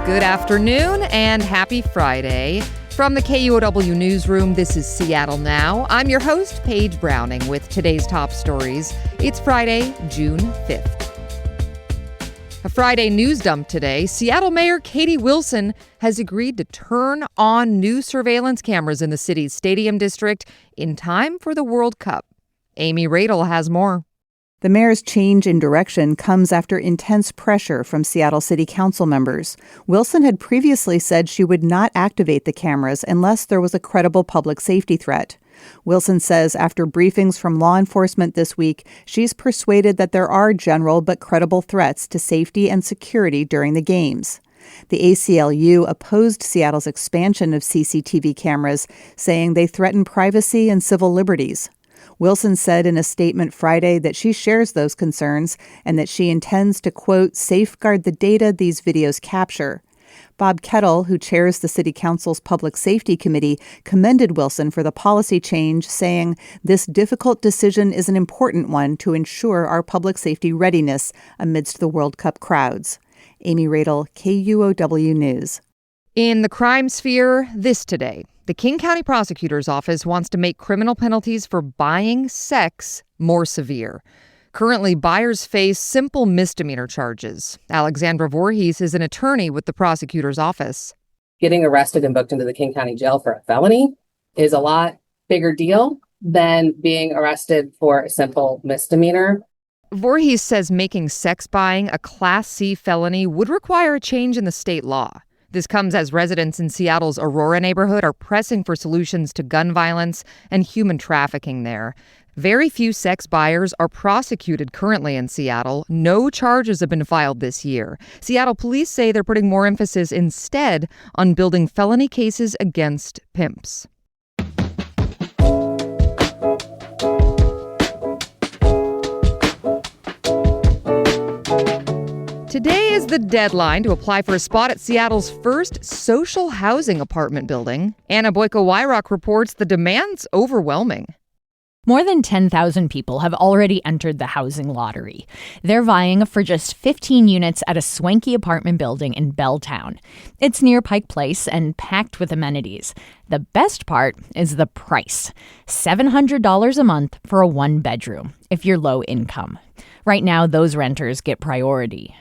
Good afternoon and happy Friday. From the KUOW newsroom, this is Seattle Now. I'm your host, Paige Browning, with today's top stories. It's Friday, June 5th. A Friday news dump today. Seattle Mayor Katie Wilson has agreed to turn on new surveillance cameras in the city's stadium district in time for the World Cup. Amy Radel has more. The mayor's change in direction comes after intense pressure from Seattle City Council members. Wilson had previously said she would not activate the cameras unless there was a credible public safety threat. Wilson says after briefings from law enforcement this week, she's persuaded that there are general but credible threats to safety and security during the games. The ACLU opposed Seattle's expansion of CCTV cameras, saying they threaten privacy and civil liberties. Wilson said in a statement Friday that she shares those concerns and that she intends to, quote, safeguard the data these videos capture. Bob Kettle, who chairs the City Council's Public Safety Committee, commended Wilson for the policy change, saying, this difficult decision is an important one to ensure our public safety readiness amidst the World Cup crowds. Amy Radel, KUOW News. In the crime sphere, this today. The King County Prosecutor's Office wants to make criminal penalties for buying sex more severe. Currently, buyers face simple misdemeanor charges. Alexandra Voorhees is an attorney with the prosecutor's office. Getting arrested and booked into the King County Jail for a felony is a lot bigger deal than being arrested for a simple misdemeanor. Voorhees says making sex buying a Class C felony would require a change in the state law. This comes as residents in Seattle's Aurora neighborhood are pressing for solutions to gun violence and human trafficking there. Very few sex buyers are prosecuted currently in Seattle. No charges have been filed this year. Seattle police say they're putting more emphasis instead on building felony cases against pimps. Today is the deadline to apply for a spot at Seattle's first social housing apartment building. Anna Boyko-Wyrock reports the demand's overwhelming. More than 10,000 people have already entered the housing lottery. They're vying for just 15 units at a swanky apartment building in Belltown. It's near Pike Place and packed with amenities. The best part is the price. $700 a month for a one-bedroom, if you're low income. Right now, those renters get priority.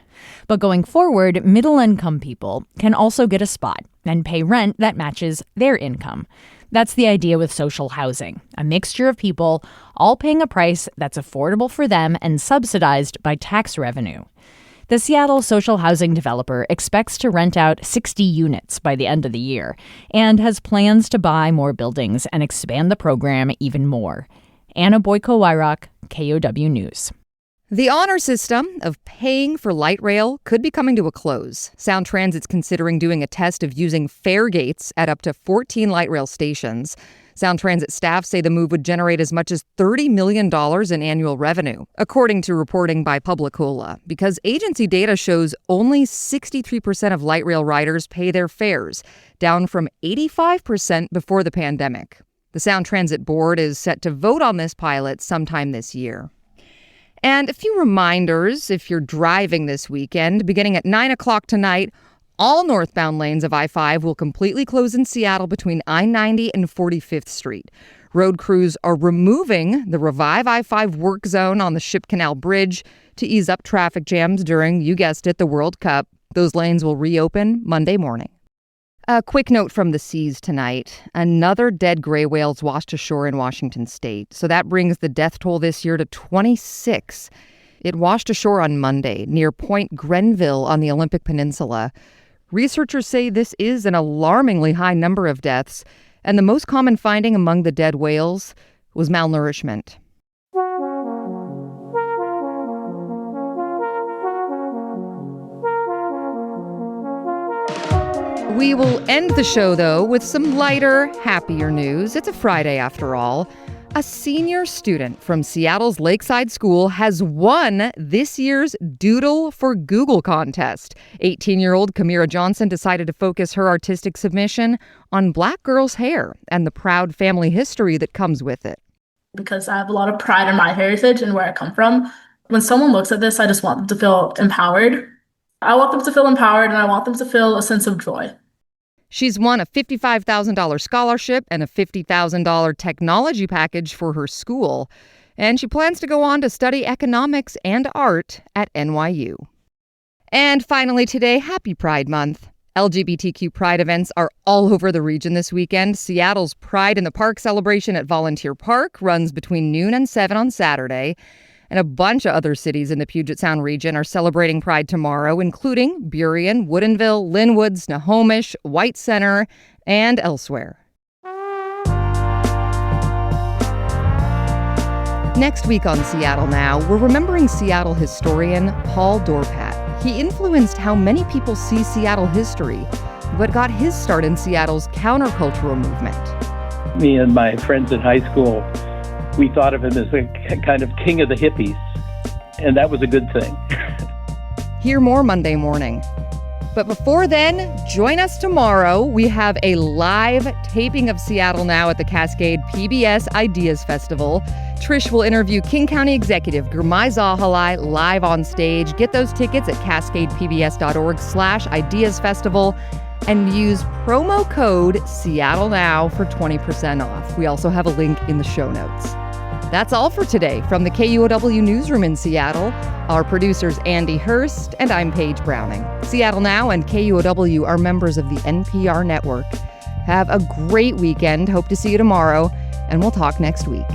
But going forward, middle-income people can also get a spot and pay rent that matches their income. That's the idea with social housing, a mixture of people all paying a price that's affordable for them and subsidized by tax revenue. The Seattle social housing developer expects to rent out 60 units by the end of the year and has plans to buy more buildings and expand the program even more. Anna Boyko-Wyrock, KUOW News. The honor system of paying for light rail could be coming to a close. Sound Transit's considering doing a test of using fare gates at up to 14 light rail stations. Sound Transit staff say the move would generate as much as $30 million in annual revenue, according to reporting by Publicola, because agency data shows only 63% of light rail riders pay their fares, down from 85% before the pandemic. The Sound Transit Board is set to vote on this pilot sometime this year. And a few reminders if you're driving this weekend. Beginning at 9 o'clock tonight, all northbound lanes of I-5 will completely close in Seattle between I-90 and 45th Street. Road crews are removing the Revive I-5 work zone on the Ship Canal Bridge to ease up traffic jams during, you guessed it, the World Cup. Those lanes will reopen Monday morning. A quick note from the seas tonight. Another dead gray whale's washed ashore in Washington state. So that brings the death toll this year to 26. It washed ashore on Monday near Point Grenville on the Olympic Peninsula. Researchers say this is an alarmingly high number of deaths, and the most common finding among the dead whales was malnourishment. We will end the show, though, with some lighter, happier news. It's a Friday, after all. A senior student from Seattle's Lakeside School has won this year's Doodle for Google contest. 18-year-old Kamira Johnson decided to focus her artistic submission on Black girls' hair and the proud family history that comes with it. Because I have a lot of pride in my heritage and where I come from. When someone looks at this, I just want them to feel empowered. I want them to feel empowered and I want them to feel a sense of joy. She's won a $55,000 scholarship and a $50,000 technology package for her school, and she plans to go on to study economics and art at NYU. And finally today, happy Pride Month. LGBTQ Pride events are all over the region this weekend. Seattle's Pride in the Park celebration at Volunteer Park runs between noon and 7 on Saturday. And a bunch of other cities in the Puget Sound region are celebrating Pride tomorrow, including Burien, Woodinville, Linwood, Snohomish, White Center, and elsewhere. Next week on Seattle Now, we're remembering Seattle historian Paul Dorpat. He influenced how many people see Seattle history, but got his start in Seattle's countercultural movement. Me and my friends in high school, we thought of him as a kind of king of the hippies, and that was a good thing. Hear more Monday morning. But before then, join us tomorrow. We have a live taping of Seattle Now at the Cascade PBS Ideas Festival. Trish will interview King County Executive Gurmai Zahalai live on stage. Get those tickets at cascadepbs.org/Ideas Festival and use promo code Seattle Now for 20% off. We also have a link in the show notes. That's all for today from the KUOW newsroom in Seattle. Our producer's Andy Hurst, and I'm Paige Browning. Seattle Now and KUOW are members of the NPR network. Have a great weekend. Hope to see you tomorrow, and we'll talk next week.